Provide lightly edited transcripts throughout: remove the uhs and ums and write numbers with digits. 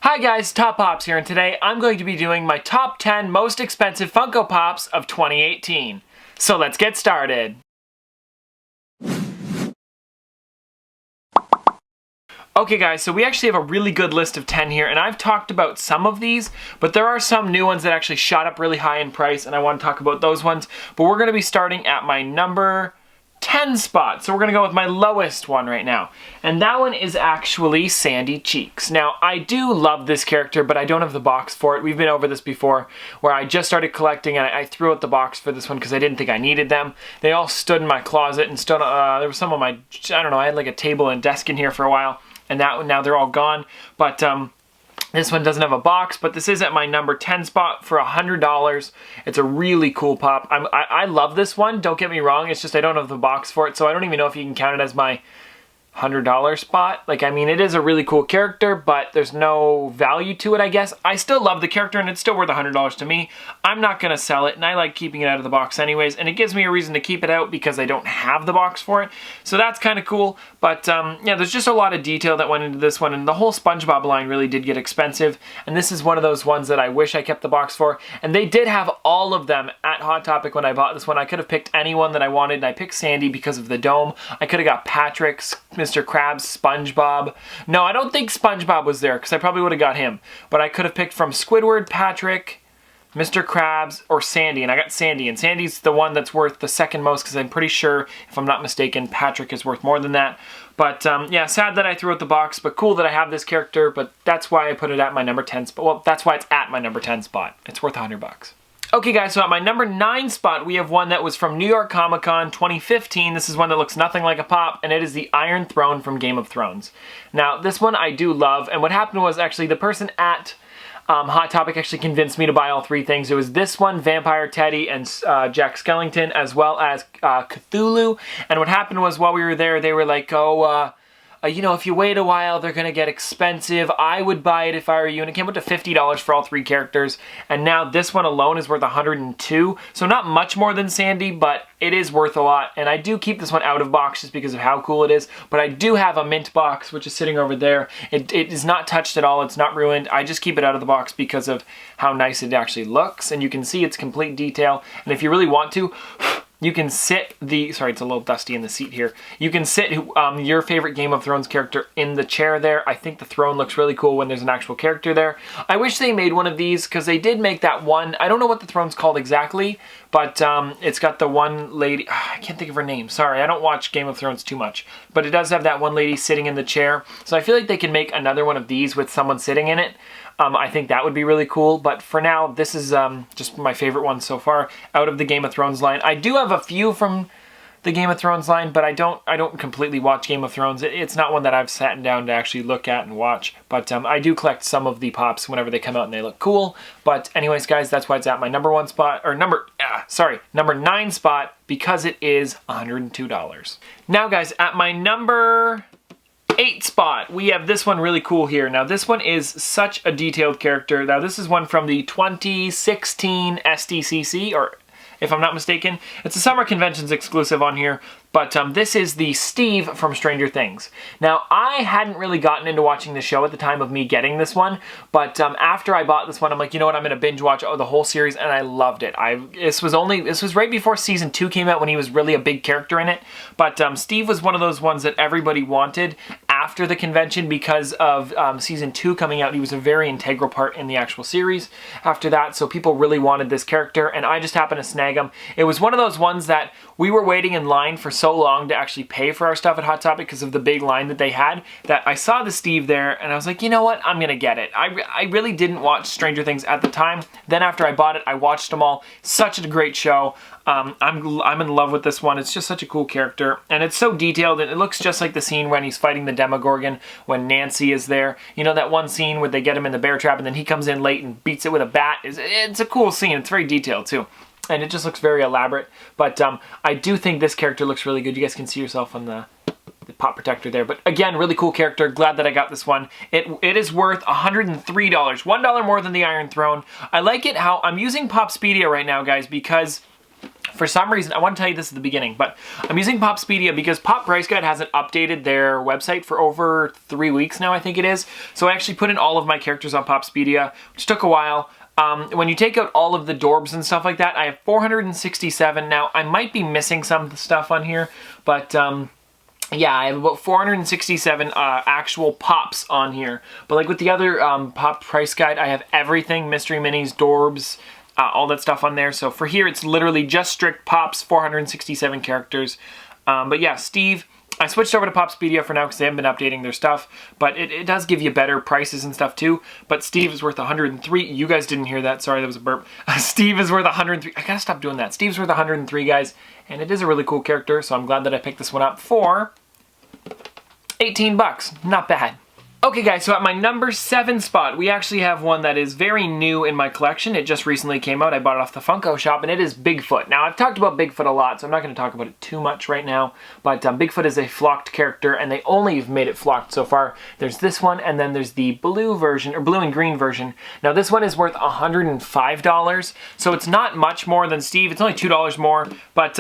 Hi guys, Top Pops here, and today I'm going to be doing my top 10 most expensive Funko Pops of 2018. So let's get started. Okay guys, so we actually have a really good list of 10 here, and I've talked about some of these, but there are some new ones that actually shot up really high in price, and I want to talk about those ones. But we're going to be starting at my number 10 spot. So we're gonna go with my lowest one right now. And that one is actually Sandy Cheeks. Now, I do love this character, but I don't have the box for it. We've been over this before, where I just started collecting and I threw out the box for this one because I didn't think I needed them. They all stood in my closet and stood, there was some on my, I don't know, I had like a table and desk in here for a while, and now they're all gone. But this one doesn't have a box, but this is at my number 10 spot for $100. It's a really cool pop. I love this one, don't get me wrong, it's just I don't have the box for it, so I don't even know if you can count it as my $100 spot. Like, I mean, it is a really cool character, but there's no value to it, I guess. I still love the character, and it's still worth $100 to me. I'm not gonna sell it, and I like keeping it out of the box anyways, and it gives me a reason to keep it out because I don't have the box for it. So that's kind of cool, but yeah, there's just a lot of detail that went into this one, and the whole SpongeBob line really did get expensive, and this is one of those ones that I wish I kept the box for, and they did have all of them at Hot Topic when I bought this one. I could have picked anyone that I wanted, and I picked Sandy because of the dome. I could have got Patrick's, Mr. Krabs, SpongeBob. No, I don't think SpongeBob was there because I probably would have got him. But I could have picked from Squidward, Patrick, Mr. Krabs, or Sandy, and I got Sandy. And Sandy's the one that's worth the second most because I'm pretty sure, if I'm not mistaken, Patrick is worth more than that. But yeah, sad that I threw out the box, but cool that I have this character, but that's why I put it at my number 10 spot. Well, that's why it's at my number 10 spot. It's worth $100. Okay guys, so at my number 9 spot, we have one that was from New York Comic Con 2015. This is one that looks nothing like a pop, and it is the Iron Throne from Game of Thrones. Now, this one I do love, and what happened was actually the person at Hot Topic actually convinced me to buy all three things. It was this one, Vampire Teddy, and Jack Skellington, as well as Cthulhu. And what happened was while we were there, they were like, oh, you know, if you wait a while, they're going to get expensive. I would buy it if I were you. And it came up to $50 for all three characters. And now this one alone is worth $102. So not much more than Sandy, but it is worth a lot. And I do keep this one out of box just because of how cool it is. But I do have a mint box, which is sitting over there. It is not touched at all. It's not ruined. I just keep it out of the box because of how nice it actually looks. And you can see its complete detail. And if you really want to, you can sit sorry, it's a little dusty in the seat here. You can sit your favorite Game of Thrones character in the chair there. I think the throne looks really cool when there's an actual character there. I wish they made one of these because they did make that one. I don't know what the throne's called exactly, but it's got the one lady. I can't think of her name. Sorry, I don't watch Game of Thrones too much. But it does have that one lady sitting in the chair. So I feel like they can make another one of these with someone sitting in it. I think that would be really cool, but for now, this is just my favorite one so far out of the Game of Thrones line. I do have a few from the Game of Thrones line, but I don't completely watch Game of Thrones. It's not one that I've sat down to actually look at and watch, but I do collect some of the pops whenever they come out and they look cool. But anyways, guys, that's why it's at my number 1 spot, or number 9 spot, because it is $102. Now, guys, at my number 8 spot, we have this one really cool here. Now, this one is such a detailed character. Now, this is one from the 2016 SDCC, or if I'm not mistaken. It's a Summer Conventions exclusive on here, but this is the Steve from Stranger Things. Now, I hadn't really gotten into watching the show at the time of me getting this one, but after I bought this one, I'm like, you know what, I'm going to binge watch the whole series, and I loved it. This was right before Season 2 came out when he was really a big character in it, but Steve was one of those ones that everybody wanted after the convention because of Season 2 coming out. He was a very integral part in the actual series after that, so people really wanted this character, and I just happened to snag him. It was one of those ones that we were waiting in line for so long to actually pay for our stuff at Hot Topic because of the big line that they had, that I saw the Steve there and I was like, you know what, I'm gonna get it. I really didn't watch Stranger Things at the time. Then after I bought it, I watched them all. Such a great show. I'm in love with this one. It's just such a cool character, and it's so detailed, and it looks just like the scene when he's fighting the Demogorgon when Nancy is there. You know that one scene where they get him in the bear trap and then he comes in late and beats it with a bat? It's a cool scene. It's very detailed too. And it just looks very elaborate. But I do think this character looks really good. You guys can see yourself on the pop protector there. But again, really cool character. Glad that I got this one. It is worth $103. $1 more than the Iron Throne. I like it how I'm using Popspedia right now, guys, because For some reason, I want to tell you this at the beginning, but I'm using Popspedia because Pop Price Guide hasn't updated their website for over 3 weeks now, I think it is. So I actually put in all of my characters on Popspedia, which took a while. When you take out all of the Dorbs and stuff like that, I have 467. Now, I might be missing some stuff on here, but yeah, I have about 467 actual Pops on here. But like with the other Pop Price Guide, I have everything, Mystery Minis, Dorbs, all that stuff on there. So for here, it's literally just strict Pops, 467 characters. But yeah, Steve, I switched over to Popspedia for now because they haven't been updating their stuff, but it does give you better prices and stuff too. But Steve is worth 103. You guys didn't hear that. Sorry, that was a burp. Steve is worth 103. I gotta stop doing that. Steve's worth 103, guys, and it is a really cool character, so I'm glad that I picked this one up for 18 bucks. Not bad. Okay guys, so at my number 7 spot, we actually have one that is very new in my collection. It just recently came out. I bought it off the Funko shop, and it is Bigfoot. Now, I've talked about Bigfoot a lot, so I'm not going to talk about it too much right now, but Bigfoot is a flocked character, and they only have made it flocked so far. There's this one, and then there's the blue version, or blue and green version. Now, this one is worth $105, so it's not much more than Steve. It's only $2 more, but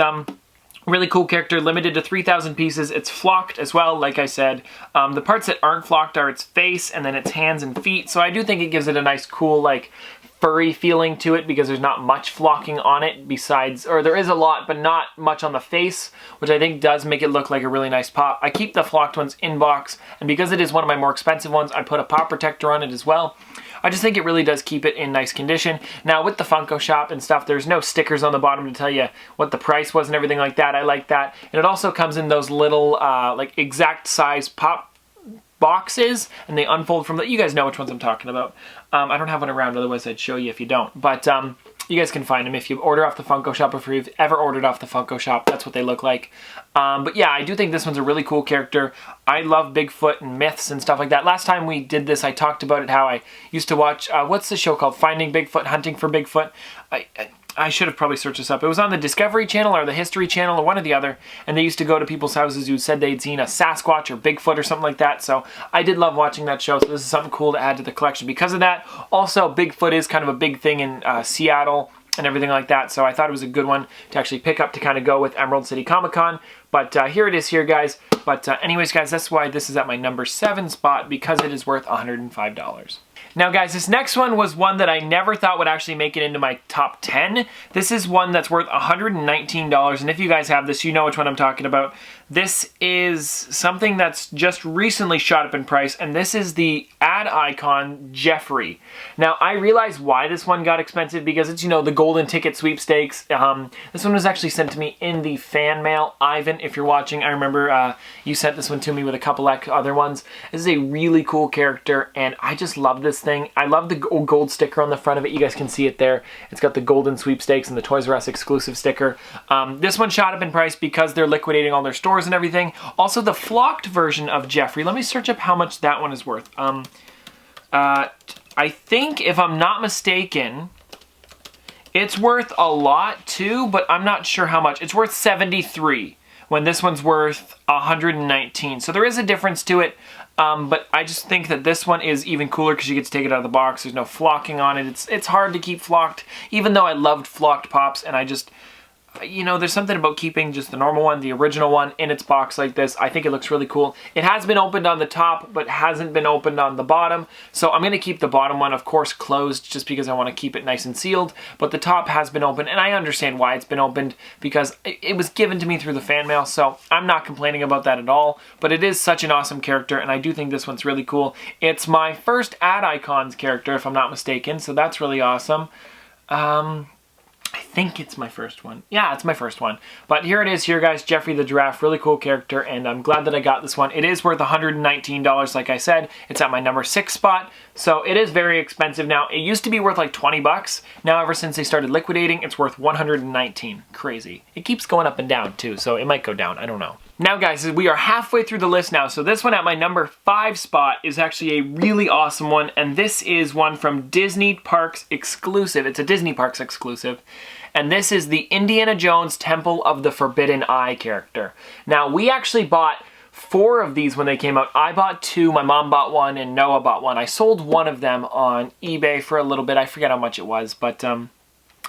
really cool character, limited to 3,000 pieces. It's flocked as well, like I said. The parts that aren't flocked are its face and then its hands and feet. So I do think it gives it a nice, cool, like, furry feeling to it because there's not much flocking on it besides, or there is a lot, but not much on the face, which I think does make it look like a really nice pop. I keep the flocked ones in box, and because it is one of my more expensive ones, I put a pop protector on it as well. I just think it really does keep it in nice condition. Now, with the Funko shop and stuff, there's no stickers on the bottom to tell you what the price was and everything like that. I like that. And it also comes in those little, like, exact size pop boxes, and they unfold from the, you guys know which ones I'm talking about. I don't have one around, otherwise I'd show you if you don't. But you guys can find them if you order off the Funko shop, or if you've ever ordered off the Funko shop, that's what they look like. But yeah, I do think this one's a really cool character. I love Bigfoot and myths and stuff like that. Last time we did this, I talked about it, how I used to watch, what's the show called? Finding Bigfoot, Hunting for Bigfoot. I should have probably searched this up. It was on the Discovery Channel or the History Channel or one or the other, and they used to go to people's houses who said they'd seen a Sasquatch or Bigfoot or something like that, so I did love watching that show, so this is something cool to add to the collection because of that. Also, Bigfoot is kind of a big thing in Seattle and everything like that, so I thought it was a good one to actually pick up to kind of go with Emerald City Comic Con. But here it is here, guys. But anyways, guys, that's why this is at my number 7 spot, because it is worth $105. Now guys, this next one was one that I never thought would actually make it into my top 10. This is one that's worth $119, and if you guys have this, you know which one I'm talking about. This is something that's just recently shot up in price, and this is the ad icon Jeffrey. Now, I realize why this one got expensive, because it's, you know, the golden ticket sweepstakes. This one was actually sent to me in the fan mail. Ivan, if you're watching, I remember you sent this one to me with a couple other ones. This is a really cool character, and I just love this thing. I love the gold sticker on the front of it. You guys can see it there. It's got the golden sweepstakes and the Toys R Us exclusive sticker. This one shot up in price because they're liquidating all their stores and everything. Also, the flocked version of Jeffrey. Let me search up how much that one is worth. I think, if I'm not mistaken, it's worth a lot too, but I'm not sure how much. It's worth 73 when this one's worth 119. So there is a difference to it. But I just think that this one is even cooler because you get to take it out of the box. There's no flocking on it. It's hard to keep flocked, even though I loved flocked pops, and I just, you know, there's something about keeping just the normal one, the original one, in its box like this. I think it looks really cool. It has been opened on the top, but hasn't been opened on the bottom. So I'm going to keep the bottom one, of course, closed just because I want to keep it nice and sealed. But the top has been opened, and I understand why it's been opened, because it was given to me through the fan mail, so I'm not complaining about that at all. But it is such an awesome character, and I do think this one's really cool. It's my first Ad Icons character, if I'm not mistaken, so that's really awesome. I think it's my first one. Yeah, it's my first one. But here it is here, guys. Jeffrey the Giraffe. Really cool character, and I'm glad that I got this one. It is worth $119, like I said. It's at my number 6 spot, so it is very expensive now. It used to be worth like 20 bucks. Now, ever since they started liquidating, it's worth 119. Crazy. It keeps going up and down, too, so it might go down. I don't know. Now, guys, we are halfway through the list now, so this one at my number 5 spot is actually a really awesome one, and this is one from Disney Parks exclusive. It's a Disney Parks exclusive, and this is the Indiana Jones Temple of the Forbidden Eye character. Now, we actually bought 4 of these when they came out. I bought 2, my mom bought 1, and Noah bought 1. I sold one of them on eBay for a little bit. I forget how much it was, but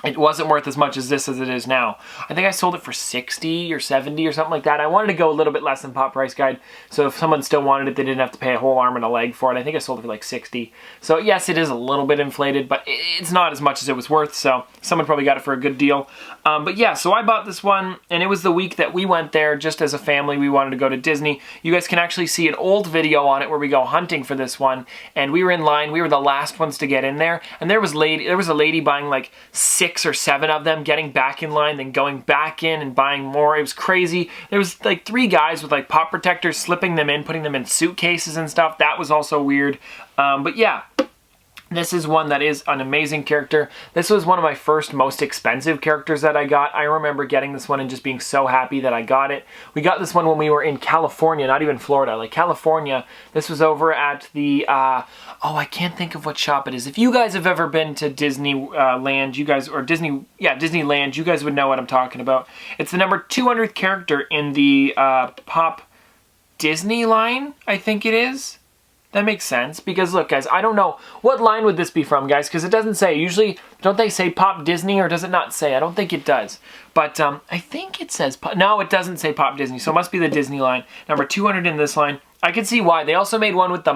it wasn't worth as much as this as it is now. I think I sold it for 60 or 70 or something like that. I wanted to go a little bit less than Pop Price Guide, so if someone still wanted it, they didn't have to pay a whole arm and a leg for it. I think I sold it for like 60. So yes, it is a little bit inflated, but it's not as much as it was worth, so someone probably got it for a good deal. But yeah, so I bought this one, and it was the week that we went there just as a family. We wanted to go to Disney. You guys can actually see an old video on it where we go hunting for this one, and we were in line. We were the last ones to get in there, and there was a lady buying like 6 or 7 of them, getting back in line, then going back in and buying more. It was crazy. There was like 3 guys with like pop protectors, slipping them in, putting them in suitcases and stuff. That was also weird. But yeah, this is one that is an amazing character. This was one of my first most expensive characters that I got. I remember getting this one and just being so happy that I got it. We got this one when we were in California, not even Florida, like California. This was over at the, oh, I can't think of what shop it is. If you guys have ever been to Disneyland, you guys, or Disneyland, you guys would know what I'm talking about. It's the number 200th character in the Pop Disney line, I think it is. That makes sense, because look guys, I don't know, what line would this be from guys, because it doesn't say. Usually, don't they say Pop Disney, or does it not say? I don't think it does. But I think it says, no, it doesn't say Pop Disney, so it must be the Disney line. Number 200 in this line. I can see why. They also made one with the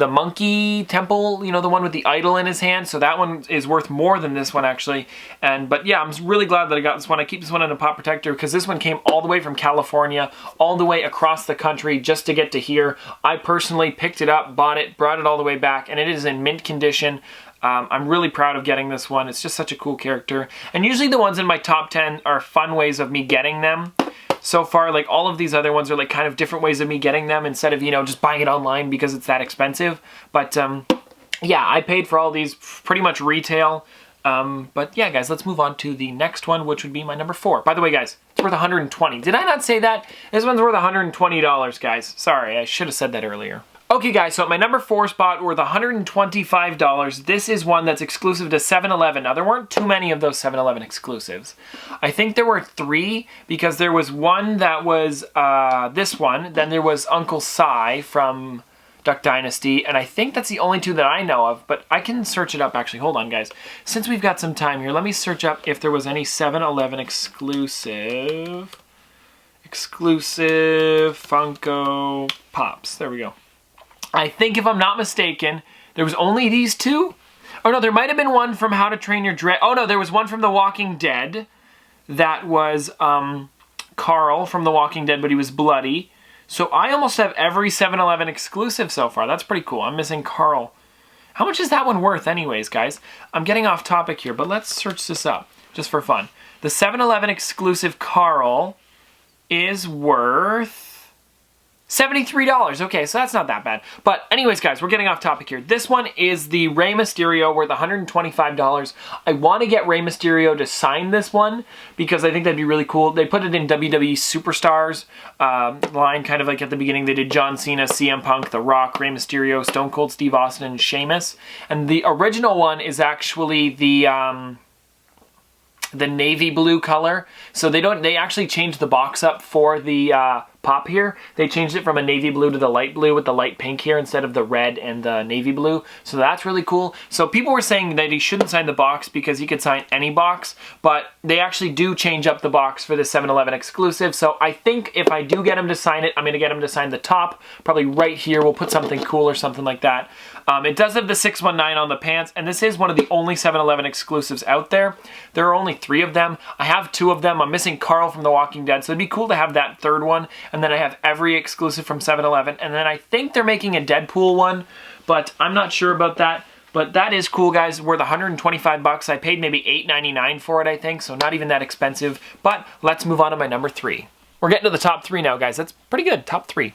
monkey temple, you know, the one with the idol in his hand. So that one is worth more than this one actually. But yeah, I'm really glad that I got this one. I keep this one in a pop protector because this one came all the way from California, all the way across the country just to get to here. I personally picked it up, bought it, brought it all the way back, and it is in mint condition. I'm really proud of getting this one. It's just such a cool character. And usually the ones in my top 10 are fun ways of me getting them. So far, like all of these other ones are like kind of different ways of me getting them instead of, you know, just buying it online because it's that expensive. But yeah, I paid for all these pretty much retail. But yeah, guys, let's move on to the next one, which would be my number 4. By the way, guys, it's worth $120. Did I not say that? This one's worth $120, guys. Sorry, I should have said that earlier. Okay guys, so at my number 4 spot, worth $125, this is one that's exclusive to 7-Eleven. Now there weren't too many of those 7-Eleven exclusives. I think there were 3, because there was one that was this one, then there was Uncle Si from Duck Dynasty, and I think that's the only 2 that I know of, but I can search it up actually. Hold on guys. Since we've got some time here, let me search up if there was any 7-Eleven exclusive Funko Pops. There we go. I think if I'm not mistaken, there was only these 2. Oh no, there might have been one from How to Train Your Dragon. Oh no, there was one from The Walking Dead. That was Carl from The Walking Dead, but he was bloody. So I almost have every 7-Eleven exclusive so far. That's pretty cool. I'm missing Carl. How much is that one worth anyways, guys? I'm getting off topic here, but let's search this up just for fun. The 7-Eleven exclusive Carl is worth $73. Okay, so that's not that bad. But anyways, guys, we're getting off topic here. This one is the Rey Mysterio, worth $125. I want to get Rey Mysterio to sign this one because I think that'd be really cool. They put it in WWE Superstars line, kind of like at the beginning. They did John Cena, CM Punk, The Rock, Rey Mysterio, Stone Cold Steve Austin, and Sheamus. And the original one is actually the navy blue color. So they actually changed the box up for the pop here. They changed it from a navy blue to the light blue with the light pink here instead of the red and the navy blue. So that's really cool. So people were saying that he shouldn't sign the box because he could sign any box, but they actually do change up the box for the 7-Eleven exclusive. So I think if I do get him to sign it, I'm going to get him to sign the top, probably right here. We'll put something cool or something like that. It does have the 619 on the pants, and this is one of the only 7-Eleven exclusives out there. There are only 3 of them. I have 2 of them. I'm missing Carl from The Walking Dead, so it'd be cool to have that 3rd one. And then I have every exclusive from 7-Eleven. And then I think they're making a Deadpool one, but I'm not sure about that. But that is cool, guys. Worth $125. I paid maybe $8.99 for it, I think, so not even that expensive. But let's move on to my number 3. We're getting to the top 3 now, guys. That's pretty good. Top 3.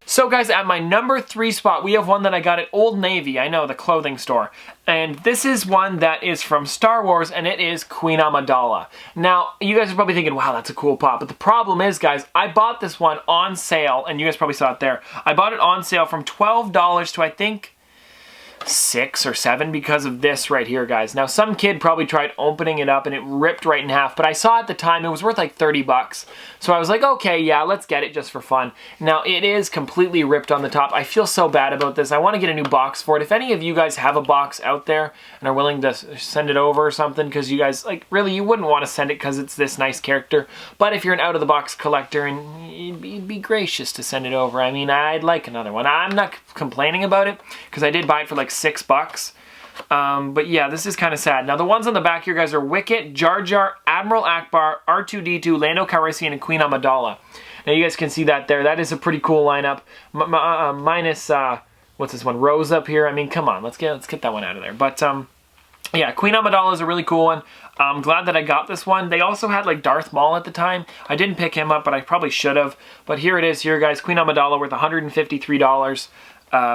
So guys, at my number 3 spot, we have one that I got at Old Navy. I know, the clothing store. And this is one that is from Star Wars, and it is Queen Amidala. Now, you guys are probably thinking, wow, that's a cool pop. But the problem is, guys, I bought this one on sale, and you guys probably saw it there. I bought it on sale from $12 to, I think, 6 or 7 because of this right here, guys. Now, some kid probably tried opening it up and it ripped right in half, but I saw at the time it was worth like 30 bucks. So I was like, okay, yeah, let's get it just for fun. Now, it is completely ripped on the top. I feel so bad about this. I want to get a new box for it. If any of you guys have a box out there and are willing to send it over or something, because you guys, like, really, you wouldn't want to send it because it's this nice character. But if you're an out-of-the-box collector, and you'd be gracious to send it over. I mean, I'd like another one. I'm not complaining about it because I did buy it for like $6. But yeah, this is kind of sad. Now, the ones on the back here, guys, are Wicket, Jar Jar, Admiral Akbar, R2-D2, Lando Calrissian, and Queen Amidala. Now, you guys can see that there. That is a pretty cool lineup. Minus, what's this one? Rose up here. I mean, come on. Let's get that one out of there. But, yeah, Queen Amidala is a really cool one. I'm glad that I got this one. They also had, like, Darth Maul at the time. I didn't pick him up, but I probably should have. But here it is here, guys. Queen Amidala worth $153.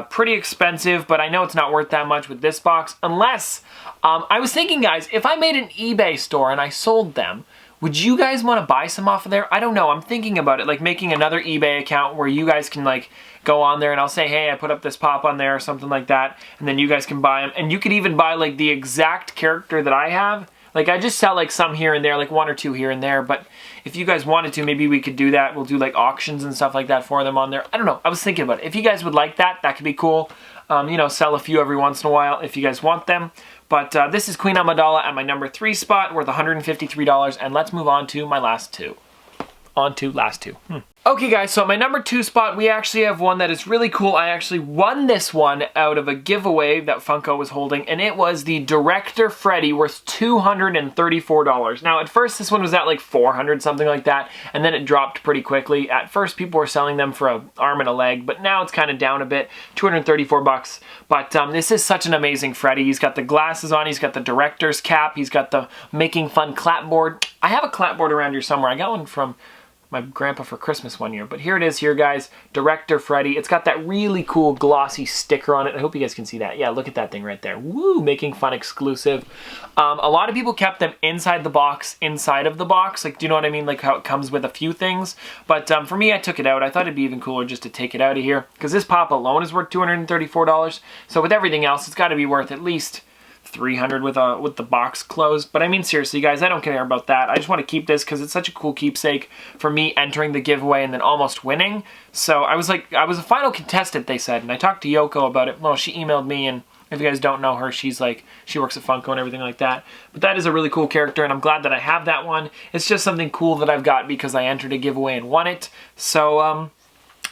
Pretty expensive, but I know it's not worth that much with this box. Unless, I was thinking, guys, if I made an eBay store and I sold them, would you guys want to buy some off of there? I don't know. I'm thinking about it, like making another eBay account where you guys can, like, go on there and I'll say, hey, I put up this pop on there or something like that, and then you guys can buy them. And you could even buy, like, the exact character that I have. Like, I just sell, like, some here and there, like 1 or 2 here and there, but if you guys wanted to, maybe we could do that. We'll do, like, auctions and stuff like that for them on there. I don't know. I was thinking about it. If you guys would like that, that could be cool. You know, sell a few every once in a while if you guys want them. But this is Queen Amidala at my number 3 spot, worth $153, and let's move on to my last two. Last two. Okay, guys, so at my number 2 spot, we actually have one that is really cool. I actually won this one out of a giveaway that Funko was holding, and it was the Director Freddy, worth $234. Now, at first, this one was at like $400, something like that, and then it dropped pretty quickly. At first, people were selling them for an arm and a leg, but now it's kind of down a bit, $234. But this is such an amazing Freddy. He's got the glasses on, he's got the director's cap, he's got the making fun clapboard. I have a clapboard around here somewhere. I got one from my grandpa for Christmas one year, but here it is here, guys. Director Freddy. It's got that really cool glossy sticker on it. I hope you guys can see that. Yeah, look at that thing right there. Woo, making fun exclusive. A lot of people kept them inside the box, like, do you know what I mean? Like how it comes with a few things. But for me, I took it out. I thought it'd be even cooler just to take it out of here, because this pop alone is worth $234. So with everything else, it's got to be worth at least $300 with the box closed. But I mean, seriously, guys, I don't care about that. I just want to keep this because it's such a cool keepsake for me entering the giveaway and then almost winning. So I was like, I was a final contestant, they said, and I talked to Yoko about it. Well, she emailed me, and if you guys don't know her, she's like, she works at Funko and everything like that. But that is a really cool character, and I'm glad that I have that one. It's just something cool that I've got because I entered a giveaway and won it. So,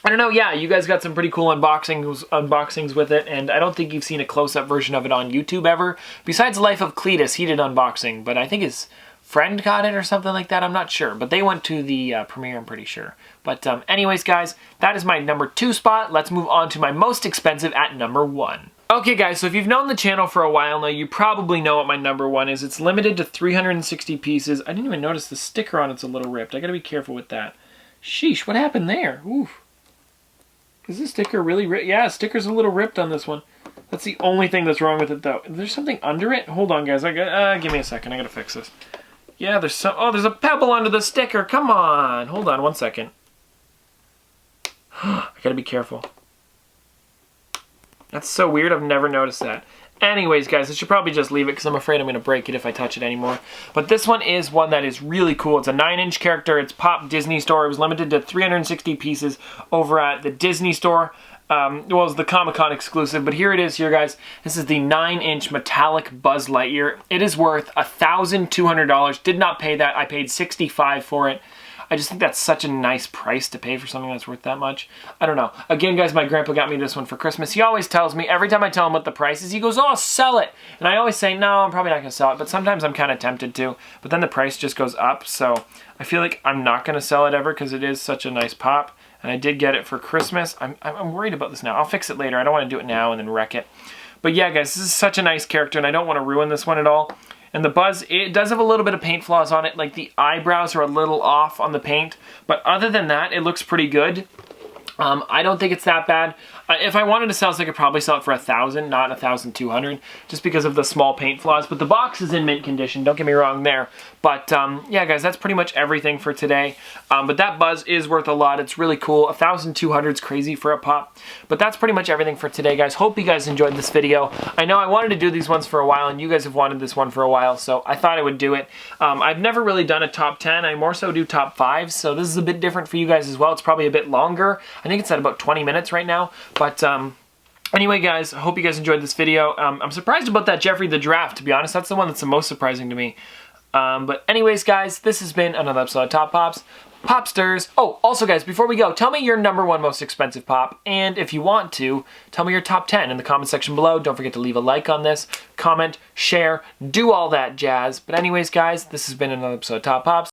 I don't know, yeah, you guys got some pretty cool unboxings with it, and I don't think you've seen a close-up version of it on YouTube ever. Besides Life of Cletus, he did unboxing, but I think his friend got it or something like that, I'm not sure. But they went to the premiere, I'm pretty sure. But anyways, guys, that is my number 2 spot. Let's move on to my most expensive at number 1. Okay, guys, so if you've known the channel for a while now, you probably know what my number 1 is. It's limited to 360 pieces. I didn't even notice the sticker on it's a little ripped. I gotta be careful with that. Sheesh, what happened there? Oof. Is this sticker really ripped? Yeah, sticker's a little ripped on this one. That's the only thing that's wrong with it, though. Is there something under it? Hold on, guys. Give me a second. I gotta fix this. Yeah, there's some... Oh, there's a pebble under the sticker. Come on. Hold on one second. I gotta be careful. That's so weird. I've never noticed that. Anyways, guys, I should probably just leave it because I'm afraid I'm going to break it if I touch it anymore. But this one is one that is really cool. It's a 9-inch character. It's Pop Disney Store. It was limited to 360 pieces over at the Disney Store. Well, it was the Comic-Con exclusive, but here it is here, guys. This is the 9-inch metallic Buzz Lightyear. It is worth $1,200. Did not pay that. I paid $65 for it. I just think that's such a nice price to pay for something that's worth that much. I don't know. Again, guys, my grandpa got me this one for Christmas. He always tells me, every time I tell him what the price is, he goes, oh, sell it. And I always say, no, I'm probably not going to sell it. But sometimes I'm kind of tempted to. But then the price just goes up. So I feel like I'm not going to sell it ever because it is such a nice pop. And I did get it for Christmas. I'm worried about this now. I'll fix it later. I don't want to do it now and then wreck it. But yeah, guys, this is such a nice character, and I don't want to ruin this one at all. And the Buzz, it does have a little bit of paint flaws on it, like the eyebrows are a little off on the paint. But other than that, it looks pretty good. I don't think it's that bad. If I wanted to sell this, I could probably sell it for 1,000, not 1,200, just because of the small paint flaws. But the box is in mint condition, don't get me wrong there. But yeah, guys, that's pretty much everything for today. But that Buzz is worth a lot. It's really cool. 1,200 is crazy for a pop. But that's pretty much everything for today, guys. Hope you guys enjoyed this video. I know I wanted to do these ones for a while, and you guys have wanted this one for a while, so I thought I would do it. I've never really done a top 10. I more so do top 5, so this is a bit different for you guys as well. It's probably a bit longer. I think it's at about 20 minutes right now. But anyway, guys, I hope you guys enjoyed this video. I'm surprised about that Jeffrey the Giraffe, to be honest. That's the one that's the most surprising to me. But anyways, guys, this has been another episode of Top Pops. Popsters. Oh, also, guys, before we go, tell me your #1 most expensive pop, and if you want to, tell me your top 10 in the comment section below. Don't forget to leave a like on this, comment, share, do all that jazz. But anyways, guys, this has been another episode of Top Pops.